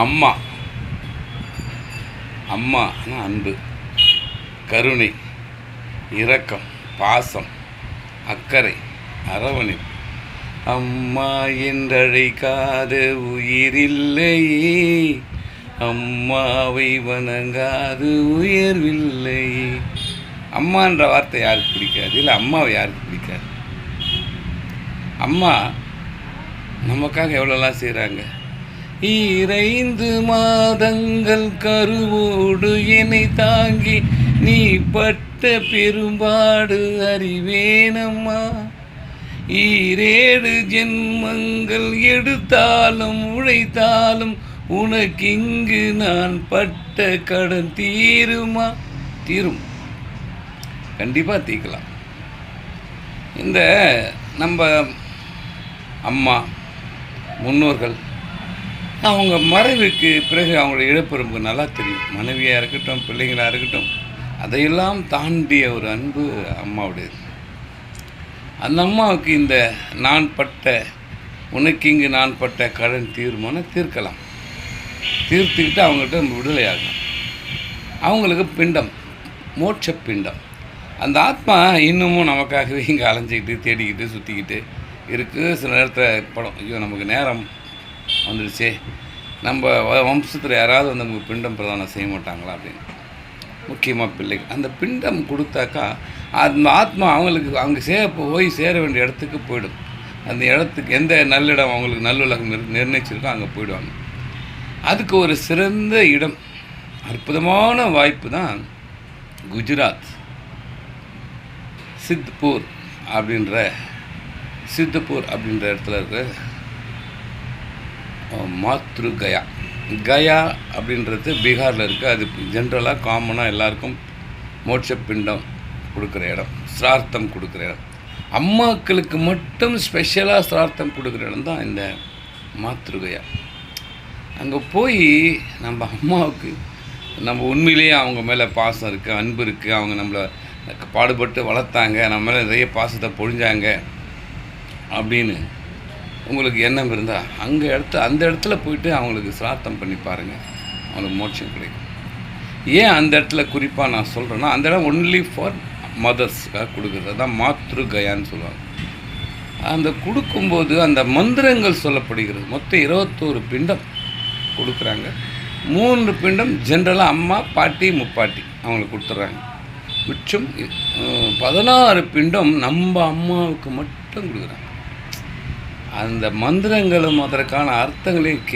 அம்மா. அம்மானா அன்பு, கருணை, இரக்கம், பாசம், அக்கறை, அரவணைப்பு. அம்மா என்றழைக்காத உயிரில்லையே, அம்மாவை வணங்காது உயர்வில்லையே. அம்மான்ற வார்த்தை யாருக்கு பிடிக்காது? இல்லை, அம்மாவை யாருக்கு பிடிக்காது? அம்மா நமக்காக எவ்வளோலாம் செய்கிறாங்க. 2 மாதங்கள் கருவோடு என்னை தாங்கி நீ பட்ட பெரும்பாடு அறிவேனம்மா. 7 ஜென்மங்கள் எடுத்தாலும் உழைத்தாலும் உனக்கிங்கு நான் பட்ட கடன் தீருமா? தீரும், கண்டிப்பாக தீர்க்கலாம். இந்த நம்ம அம்மா முன்னோர்கள் அவங்க மறைவுக்கு பிறகு அவங்களுடைய இழப்பு ரொம்ப நல்லா தெரியும். மனைவியாக இருக்கட்டும், பிள்ளைங்களாக இருக்கட்டும், அதையெல்லாம் தாண்டிய ஒரு அன்பு அம்மாவுடையது. அந்த அம்மாவுக்கு இந்த நான் பட்ட உனக்கு இங்கு நான் பட்ட கடன் தீர்மானு தீர்க்கலாம். தீர்த்துக்கிட்டு அவங்கள்ட்ட நம்ம விடுதலை ஆகணும். அவங்களுக்கு பிண்டம், மோட்ச பிண்டம். அந்த ஆத்மா இன்னமும் நமக்காகவே இங்கே அலைஞ்சிக்கிட்டு தேடிக்கிட்டு சுற்றிக்கிட்டு இருக்குது. சில நேரத்தில் படம், ஐயோ நமக்கு நேரம் வந்துடுச்சே, நம்ம வம்சத்தில் யாராவது வந்து நமக்கு பிண்டம் பிரதானம் செய்ய மாட்டாங்களா அப்படின்னு. முக்கியமாக பிள்ளைகள் அந்த பிண்டம் கொடுத்தாக்கா அந்த ஆத்மா அவங்க போய் சேர வேண்டிய இடத்துக்கு போயிடும். அந்த இடத்துக்கு எந்த நல்லிடம் அவங்களுக்கு நல்லுலகம் நிர்ணயிச்சிருக்கோ அங்கே போயிடுவாங்க. அதுக்கு ஒரு சிறந்த இடம், அற்புதமான வாய்ப்பு தான் குஜராத் சித்பூர் அப்படின்ற இடத்துல இருக்கிற மாத்ருகயா. கயா அப்படின்றது பீகாரில் இருக்குது. அது ஜென்ரலாக காமனாக எல்லாருக்கும் மோட்ச பிண்டம் கொடுக்குற இடம், சிரார்த்தம் கொடுக்குற இடம். அம்மாக்களுக்கு மட்டும் ஸ்பெஷலாக சிரார்த்தம் கொடுக்குற இடம் தான் இந்த மாத்ருகயா. அங்கே போய் நம்ம அம்மாவுக்கு நம்ம உண்மையிலேயே அவங்க மேலே பாசம் இருக்குது, அன்பு இருக்குது, அவங்க நம்மளை பாடுபட்டு வளர்த்தாங்க, நம்ம மேலே நிறைய பாசத்தை பொழிஞ்சாங்க அப்படின்னு உங்களுக்கு எண்ணம் இருந்தால் அந்த இடத்துல போயிட்டு அவங்களுக்கு சிரார்த்தம் பண்ணி பாருங்கள், அவங்களுக்கு மோட்சம் கிடைக்கும். ஏன் அந்த இடத்துல குறிப்பாக நான் சொல்கிறேன்னா, அந்த இடம் ஒன்லி ஃபார் மதர்ஸ்க்காக கொடுக்குறது தான் மாத்ருகயான்னு சொல்லுவாங்க. அந்த கொடுக்கும்போது அந்த மந்திரங்கள் சொல்லப்படுகிறது. மொத்தம் 21 பிண்டம் கொடுக்குறாங்க. 3 பிண்டம் ஜென்ரலாக அம்மா, பாட்டி, முப்பாட்டி அவங்களுக்கு கொடுத்துட்றாங்க. மிச்சம் 16 பிண்டம் நம்ம அம்மாவுக்கு மட்டும் கொடுக்குறாங்க. அந்த மந்திரங்களும் அதற்கான அர்த்தங்களையும்